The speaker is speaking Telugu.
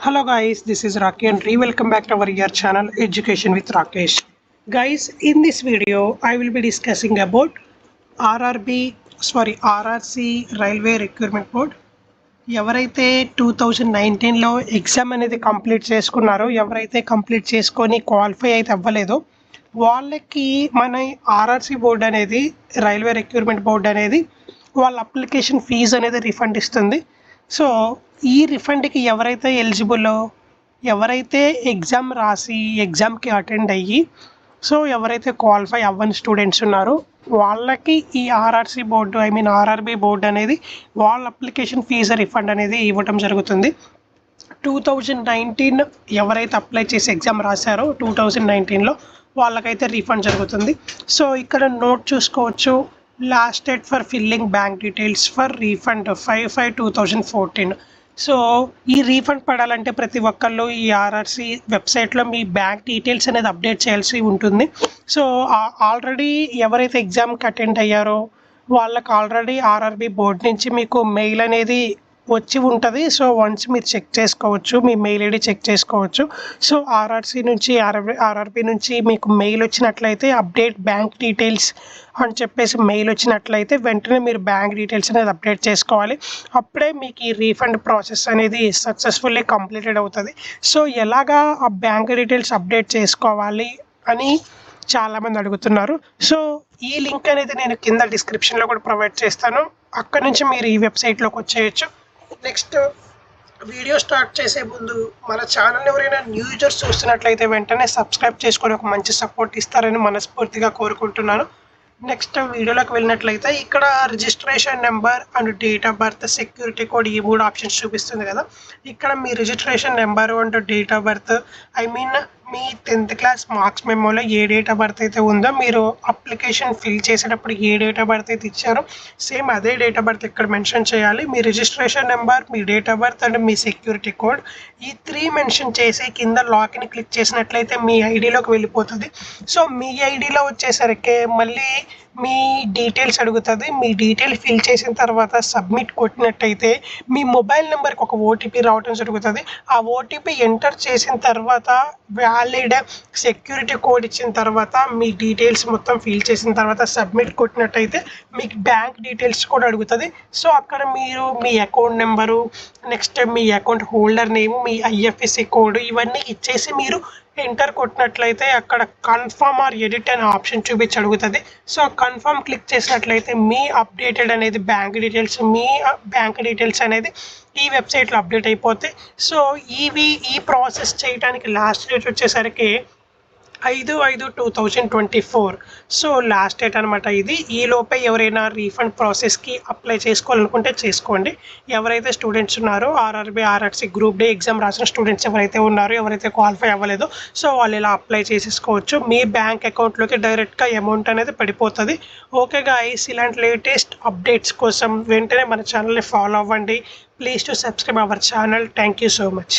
Hello guys, this is Raki and welcome back to our year channel Education with Rakesh. Guys, in this video I will be discussing about RRC Railway Recruitment Board. ఎవరైతే 2019లో ఎగ్జామ్ అనేది కంప్లీట్ చేసుకున్నారో, ఎవరైతే కంప్లీట్ చేసుకొని క్వాలిఫై అయితే అవ్వలేదో వాళ్ళకి మన ఆర్ఆర్సీ బోర్డు అనేది, రైల్వే రిక్రూట్మెంట్ బోర్డు అనేది వాళ్ళ అప్లికేషన్ ఫీజు అనేది రిఫండ్ ఇస్తుంది. సో ఈ రిఫండ్కి ఎవరైతే ఎలిజిబుల్లో, ఎవరైతే ఎగ్జామ్ రాసి ఎగ్జామ్కి అటెండ్ అయ్యి ఎవరైతే క్వాలిఫై అవ్వని స్టూడెంట్స్ ఉన్నారో వాళ్ళకి ఈ ఆర్ఆర్సీ బోర్డు ఆర్ఆర్బీ బోర్డు అనేది వాళ్ళ అప్లికేషన్ ఫీజు రిఫండ్ అనేది ఇవ్వటం జరుగుతుంది. 2019 ఎవరైతే అప్లై చేసి ఎగ్జామ్ రాశారో 2019లో వాళ్ళకైతే రీఫండ్ జరుగుతుంది. సో ఇక్కడ నోట్ చూసుకోవచ్చు, last date for filling bank details for refund 5/5/2014. So ఈ రీఫండ్ పడాలంటే ప్రతి ఒక్కళ్ళు ఈ ఆర్ఆర్సీ వెబ్సైట్లో మీ బ్యాంక్ డీటెయిల్స్ అనేది అప్డేట్ చేయాల్సి ఉంటుంది. సో ఆల్రెడీ ఎవరైతే ఎగ్జామ్కి అటెండ్ అయ్యారో వాళ్ళకి ఆల్రెడీ ఆర్ఆర్బీ బోర్డు నుంచి మీకు మెయిల్ అనేది వచ్చి ఉంటుంది. సో వన్స్ మీరు చెక్ చేసుకోవచ్చు, మీ మెయిల్ ఐడి చెక్ చేసుకోవచ్చు. సో ఆర్ఆర్సీ నుంచి ఆర్ఆర్బీ నుంచి మీకు మెయిల్ వచ్చినట్లయితే అప్డేట్ బ్యాంక్ డీటెయిల్స్ అని చెప్పేసి మెయిల్ వచ్చినట్లయితే వెంటనే మీరు బ్యాంక్ డీటెయిల్స్ అనేది అప్డేట్ చేసుకోవాలి. అప్పుడే మీకు ఈ రీఫండ్ ప్రాసెస్ అనేది సక్సెస్ఫుల్లీ కంప్లీటెడ్ అవుతుంది. సో ఎలాగా ఆ బ్యాంక్ డీటెయిల్స్ అప్డేట్ చేసుకోవాలి అని చాలామంది అడుగుతున్నారు. సో ఈ లింక్ అనేది నేను కింద డిస్క్రిప్షన్లో కూడా ప్రొవైడ్ చేస్తాను. అక్కడ నుంచి మీరు ఈ వెబ్సైట్లోకి వచ్చేయచ్చు. నెక్స్ట్ వీడియో స్టార్ట్ చేసే ముందు మన ఛానల్ ఎవరైనా న్యూ యూజర్స్ చూస్తున్నట్లయితే వెంటనే సబ్స్క్రైబ్ చేసుకొని ఒక మంచి సపోర్ట్ ఇస్తారని మనస్ఫూర్తిగా కోరుకుంటున్నాను. నెక్స్ట్ వీడియోలోకి వెళ్ళినట్లయితే ఇక్కడ registration number and date of birth, security code, ఈ 3 ఆప్షన్స్ చూపిస్తుంది కదా. ఇక్కడ మీ registration number and date of birth, మీ 10th క్లాస్ మార్క్స్ మెమోలో ఏ డేట్ ఆఫ్ బర్త్ అయితే ఉందో, మీరు అప్లికేషన్ ఫిల్ చేసేటప్పుడు ఏ డేట్ ఆఫ్ బర్త్ అయితే ఇచ్చారో సేమ్ అదే డేట్ ఆఫ్ బర్త్ ఇక్కడ మెన్షన్ చేయాలి. మీ రిజిస్ట్రేషన్ నెంబర్, మీ డేట్ ఆఫ్ బర్త్ అండ్ మీ సెక్యూరిటీ కోడ్, ఈ 3 మెన్షన్ చేసి కింద లాగిన్ క్లిక్ చేసినట్లయితే మీ ఐడిలోకి వెళ్ళిపోతుంది. సో మీ ఐడిలో వచ్చేసరికి మళ్ళీ మీ డీటెయిల్స్ అడుగుతుంది. మీ డీటెయిల్ ఫిల్ చేసిన తర్వాత సబ్మిట్ కొట్టినట్టయితే మీ మొబైల్ నెంబర్కి ఒక ఓటీపీ రావడం జరుగుతుంది. ఆ ఓటీపీ ఎంటర్ చేసిన తర్వాత వ్యాలిడ్ సెక్యూరిటీ కోడ్ ఇచ్చిన తర్వాత మీ డీటెయిల్స్ మొత్తం ఫిల్ చేసిన తర్వాత సబ్మిట్ కొట్టినట్టయితే మీకు బ్యాంక్ డీటెయిల్స్ కూడా అడుగుతుంది. సో అక్కడ మీరు మీ అకౌంట్ నెంబరు, నెక్స్ట్ మీ అకౌంట్ హోల్డర్ నేమ్, మీ ఐఎఫ్ఎస్సి కోడ్ ఇవన్నీ ఇచ్చేసి మీరు ఎంటర్ కొట్టినట్లయితే అక్కడ కన్ఫర్మ్ ఆర్ ఎడిట్ అనే ఆప్షన్ చూపించి అడుగుతుంది. సో కన్ఫర్మ్ క్లిక్ చేసినట్లయితే మీ అప్డేటెడ్ అనేది బ్యాంక్ డీటెయిల్స్ అనేది ఈ వెబ్సైట్లో అప్డేట్ అయిపోతాయి. సో ఈ ప్రాసెస్ చేయడానికి లాస్ట్ డేట్ వచ్చేసరికి 5/5/2024. సో లాస్ట్ డేట్ అనమాట ఇది. ఈ లోపే ఎవరైనా రీఫండ్ ప్రాసెస్కి అప్లై చేసుకోవాలనుకుంటే చేసుకోండి. ఎవరైతే స్టూడెంట్స్ ఉన్నారో ఆర్ఆర్సీ గ్రూప్ డే ఎగ్జామ్ రాసిన స్టూడెంట్స్ ఎవరైతే ఉన్నారో, ఎవరైతే క్వాలిఫై అవ్వలేదో సో వాళ్ళు ఇలా అప్లై చేసేసుకోవచ్చు. మీ బ్యాంక్ అకౌంట్లోకి డైరెక్ట్గా అమౌంట్ అనేది పడిపోతుంది. ఓకే గాయ్స్, ఇలాంటి లేటెస్ట్ అప్డేట్స్ కోసం వెంటనే మన ఛానల్ని ఫాలో అవ్వండి. Please to subscribe our channel. Thank you so much.